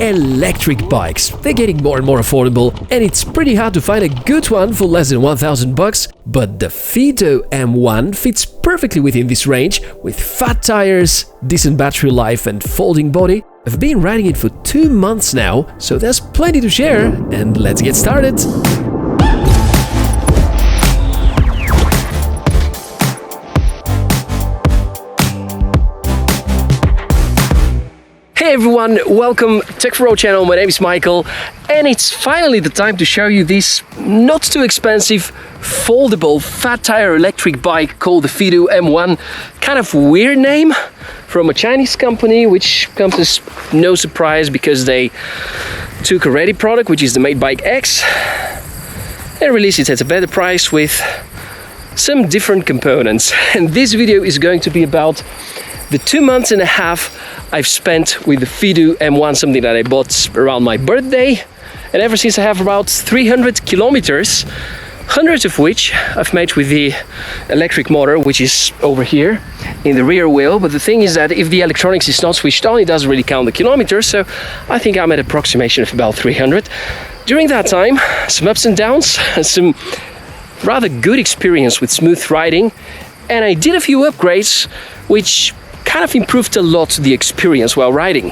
electric bikes. They're getting more and more affordable, and it's pretty hard to find a good one for less than 1,000 bucks, but the Fiido M1 fits perfectly within this range with fat tires, decent battery life and folding body. I've been riding it for 2 months now, so there's plenty to share, and let's get started! Hey everyone, welcome to the channel. My name is Michael, and it's finally the time to show you this not too expensive foldable fat tire electric bike called the Fiido M1. Kind of weird name from a Chinese company, which comes as no surprise because they took a ready product, which is the Made Bike X, and released it at a better price with some different components. And this video is going to be about the 2.5 months I've spent with the Fiido M1, something that I bought around my birthday. And ever since I have about 300 kilometers, hundreds of which I've made with the electric motor, which is over here in the rear wheel. But the thing is that if the electronics is not switched on, it doesn't really count the kilometers. So I think I'm at an approximation of about 300. During that time, some ups and downs, some rather good experience with smooth riding. And I did a few upgrades, which kind of improved a lot the experience while riding.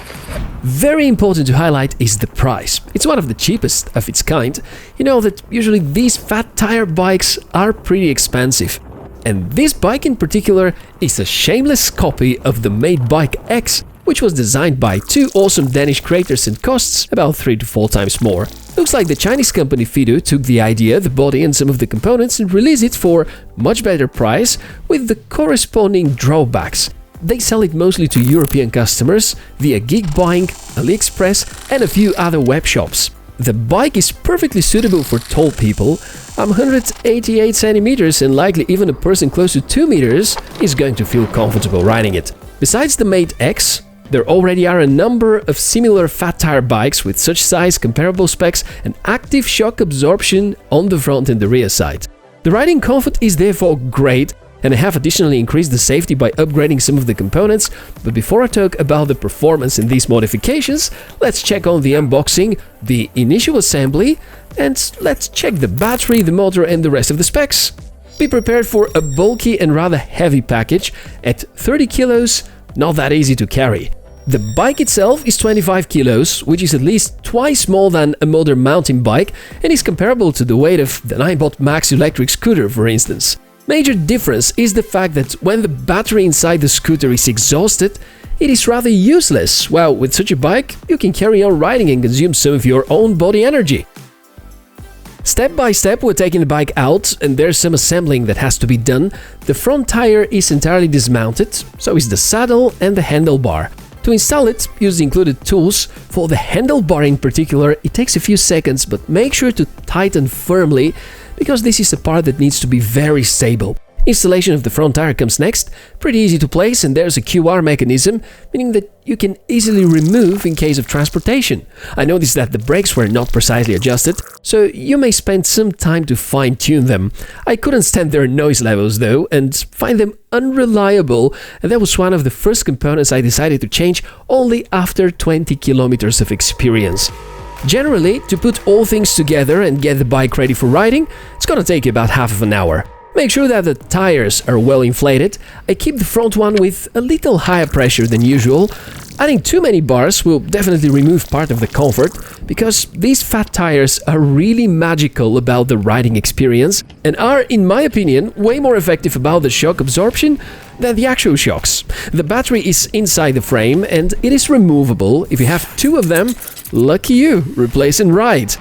Very important to highlight is the price. It's one of the cheapest of its kind. You know that usually these fat tire bikes are pretty expensive. And this bike in particular is a shameless copy of the Made Bike X, which was designed by two awesome Danish creators and costs about 3 to 4 times more. Looks like the Chinese company Fiido took the idea, the body and some of the components and released it for much better price with the corresponding drawbacks. They sell it mostly to European customers via Geekbuying, AliExpress and a few other web shops. The bike is perfectly suitable for tall people. I'm 188 centimeters and likely even a person close to 2 meters is going to feel comfortable riding it. Besides the Made X, there already are a number of similar fat tire bikes with such size, comparable specs and active shock absorption on the front and the rear side. The riding comfort is therefore great, and I have additionally increased the safety by upgrading some of the components. But before I talk about the performance in these modifications, let's check on the unboxing, the initial assembly, and let's check the battery, the motor and the rest of the specs. Be prepared for a bulky and rather heavy package. At 30 kilos, not that easy to carry. The bike itself is 25 kilos, which is at least twice more than a modern mountain bike and is comparable to the weight of the 9-bot Max electric scooter, for instance. Major difference is the fact that when the battery inside the scooter is exhausted, it is rather useless, while with such a bike you can carry on riding and consume some of your own body energy. Step by step we're taking the bike out and there's some assembling that has to be done. The front tire is entirely dismounted, so is the saddle and the handlebar. To install it, use the included tools. For the handlebar in particular, it takes a few seconds, but make sure to tighten firmly, because this is a part that needs to be very stable. Installation of the front tire comes next, pretty easy to place, and there's a QR mechanism, meaning that you can easily remove in case of transportation. I noticed that the brakes were not precisely adjusted, so you may spend some time to fine-tune them. I couldn't stand their noise levels though, and find them unreliable, and that was one of the first components I decided to change only after 20 kilometers of experience. Generally, to put all things together and get the bike ready for riding, it's gonna take about half of an hour. Make sure that the tires are well inflated. I keep the front one with a little higher pressure than usual. Adding too many bars will definitely remove part of the comfort, because these fat tires are really magical about the riding experience and are, in my opinion, way more effective about the shock absorption than the actual shocks. The battery is inside the frame and it is removable. If you have 2 of them, lucky you, replace and ride.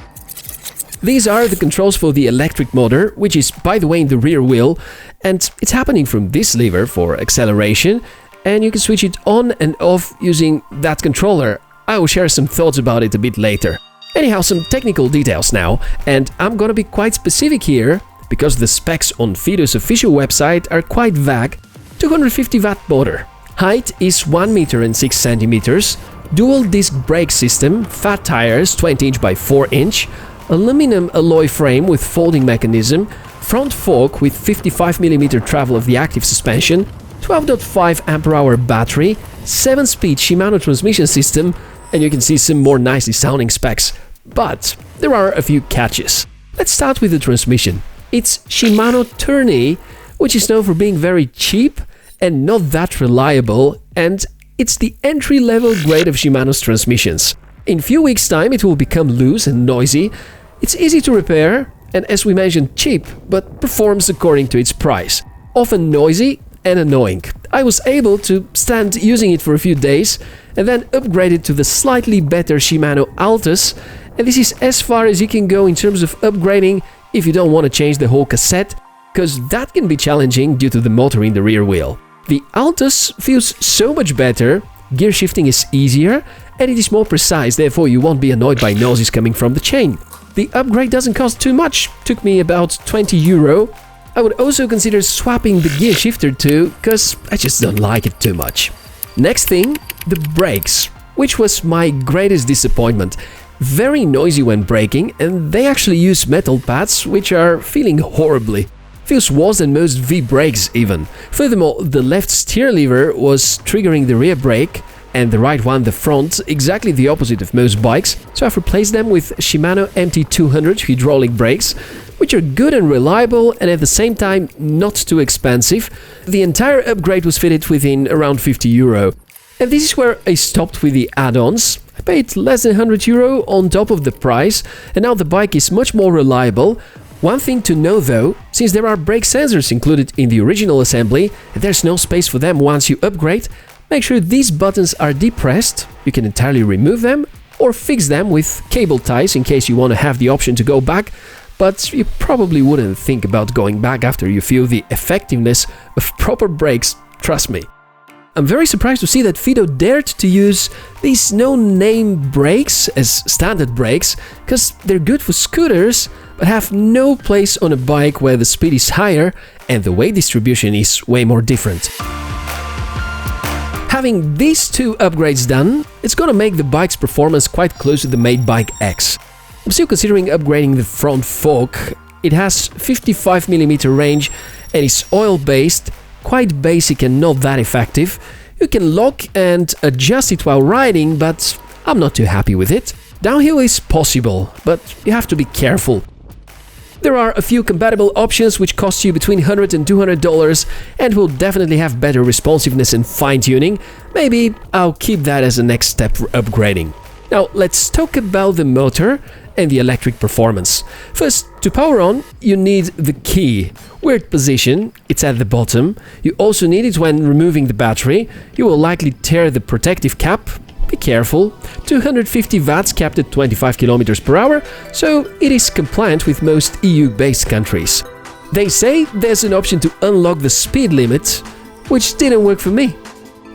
These are the controls for the electric motor, which is by the way in the rear wheel, and it's happening from this lever for acceleration, and you can switch it on and off using that controller. I will share some thoughts about it a bit later. Anyhow, some technical details now, and I'm gonna be quite specific here, because the specs on Fiido's official website are quite vague. 250 watt motor. Height is 1 meter and 6 centimeters. Dual disc brake system, fat tires 20 inch by 4 inch. Aluminum alloy frame with folding mechanism, front fork with 55mm travel of the active suspension, 12.5 Ah battery, 7-speed Shimano transmission system, and you can see some more nicely sounding specs. But there are a few catches. Let's start with the transmission. It's Shimano Tourney, which is known for being very cheap and not that reliable, and it's the entry-level grade of Shimano's transmissions. In few weeks' time it will become loose and noisy. It's easy to repair, and as we mentioned, cheap, but performs according to its price. Often noisy and annoying. I was able to stand using it for a few days and then upgrade it to the slightly better Shimano Altus, and this is as far as you can go in terms of upgrading if you don't want to change the whole cassette, because that can be challenging due to the motor in the rear wheel. The Altus feels so much better, gear shifting is easier, and it is more precise, therefore you won't be annoyed by noises coming from the chain. The upgrade doesn't cost too much, took me about €20. I would also consider swapping the gear shifter too, cause I just don't like it too much. Next thing, the brakes, which was my greatest disappointment. Very noisy when braking, and they actually use metal pads, which are feeling horribly. Feels worse than most V-brakes even. Furthermore, the left steer lever was triggering the rear brake, and the right one the front, exactly the opposite of most bikes, so I've replaced them with Shimano MT200 hydraulic brakes, which are good and reliable and at the same time not too expensive. The entire upgrade was fitted within around €50. And this is where I stopped with the add-ons. I paid less than €100 on top of the price, and now the bike is much more reliable. One thing to know though, since there are brake sensors included in the original assembly and there's no space for them once you upgrade, make sure these buttons are depressed. You can entirely remove them or fix them with cable ties in case you want to have the option to go back, but you probably wouldn't think about going back after you feel the effectiveness of proper brakes, trust me. I'm very surprised to see that Fiido dared to use these no-name brakes as standard brakes, because they're good for scooters, but have no place on a bike where the speed is higher and the weight distribution is way more different. Having these two upgrades done, it's gonna make the bike's performance quite close to the Made Bike X. I'm still considering upgrading the front fork. It has 55mm range and is oil-based, quite basic and not that effective. You can lock and adjust it while riding, but I'm not too happy with it. Downhill is possible, but you have to be careful. There are a few compatible options which cost you between $100 and $200 and will definitely have better responsiveness and fine-tuning. Maybe I'll keep that as a next step for upgrading. Now let's talk about the motor and the electric performance. First, to power on, you need the key. Weird position, it's at the bottom. You also need it when removing the battery. You will likely tear the protective cap. Be careful. 250 watts capped at 25 km per hour, so it is compliant with most EU-based countries. They say there's an option to unlock the speed limit, which didn't work for me.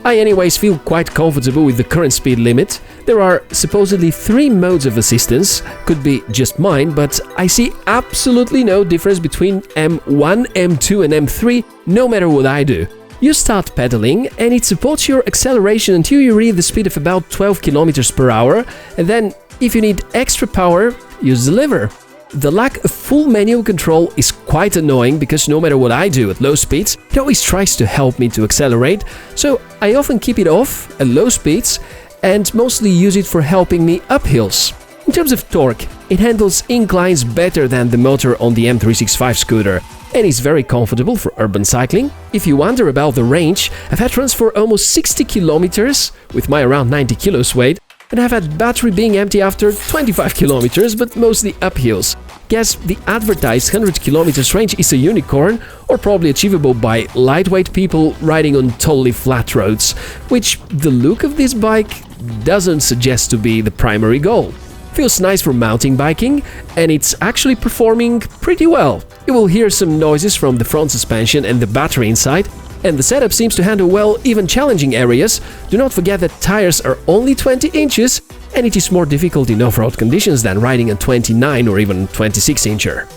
I anyways feel quite comfortable with the current speed limit. There are supposedly 3 modes of assistance, could be just mine, but I see absolutely no difference between M1, M2 and M3, no matter what I do. You start pedaling and it supports your acceleration until you reach the speed of about 12 km per hour, and then if you need extra power, use the lever. The lack of full manual control is quite annoying because no matter what I do at low speeds, it always tries to help me to accelerate, so I often keep it off at low speeds and mostly use it for helping me up hills. In terms of torque, it handles inclines better than the motor on the M365 scooter and is very comfortable for urban cycling. If you wonder about the range, I've had runs for almost 60 kilometers with my around 90 kilos weight, and I've had battery being empty after 25 kilometers, but mostly uphills. Guess the advertised 100 kilometers range is a unicorn, or probably achievable by lightweight people riding on totally flat roads, which the look of this bike doesn't suggest to be the primary goal. Feels nice for mountain biking, and it's actually performing pretty well. You will hear some noises from the front suspension and the battery inside, and the setup seems to handle well even challenging areas. Do not forget that tires are only 20 inches, and it is more difficult in off-road conditions than riding a 29 or even 26-incher.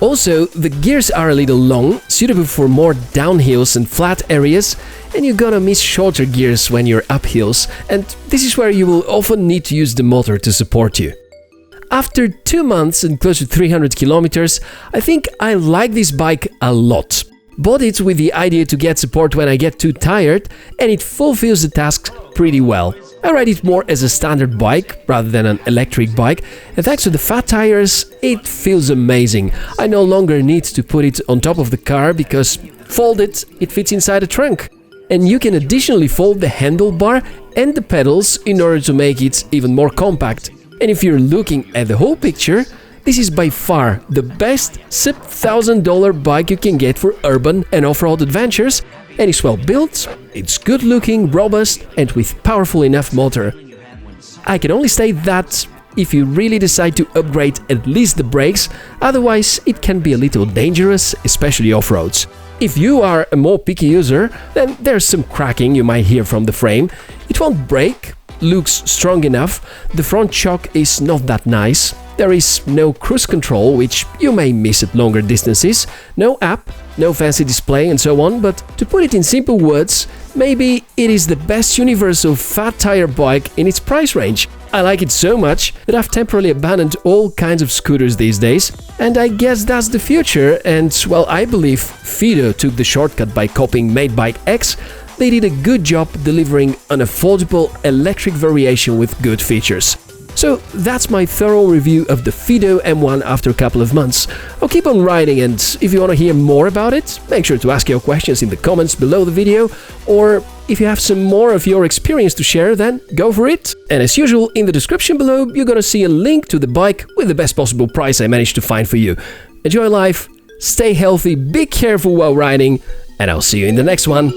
Also, the gears are a little long, suitable for more downhills and flat areas, and you're gonna miss shorter gears when you're up hills, and this is where you will often need to use the motor to support you. After 2 months and close to 300 kilometers, I think I like this bike a lot. Bought it with the idea to get support when I get too tired, and it fulfills the task pretty well. I ride it more as a standard bike rather than an electric bike, and thanks to the fat tires, it feels amazing. I no longer need to put it on top of the car because folded, it fits inside the trunk. And you can additionally fold the handlebar and the pedals in order to make it even more compact. And if you're looking at the whole picture, this is by far the best sub-$1,000 bike you can get for urban and off-road adventures, and it's well built, it's good looking, robust and with powerful enough motor. I can only say that if you really decide to upgrade at least the brakes, otherwise it can be a little dangerous, especially off-roads. If you are a more picky user, then there's some cracking you might hear from the frame. It won't break, looks strong enough, the front shock is not that nice, there is no cruise control, which you may miss at longer distances, no app, no fancy display and so on, but to put it in simple words, maybe it is the best universal fat tire bike in its price range. I like it so much that I've temporarily abandoned all kinds of scooters these days, and I guess that's the future, and well, I believe Fiido took the shortcut by copying Made by X. They did a good job delivering an affordable electric variation with good features. So that's my thorough review of the Fiido M1 after a couple of months. I'll keep on riding, and if you want to hear more about it, make sure to ask your questions in the comments below the video, or if you have some more of your experience to share, then go for it. And as usual, in the description below, you're gonna see a link to the bike with the best possible price I managed to find for you. Enjoy life, stay healthy, be careful while riding, and I'll see you in the next one.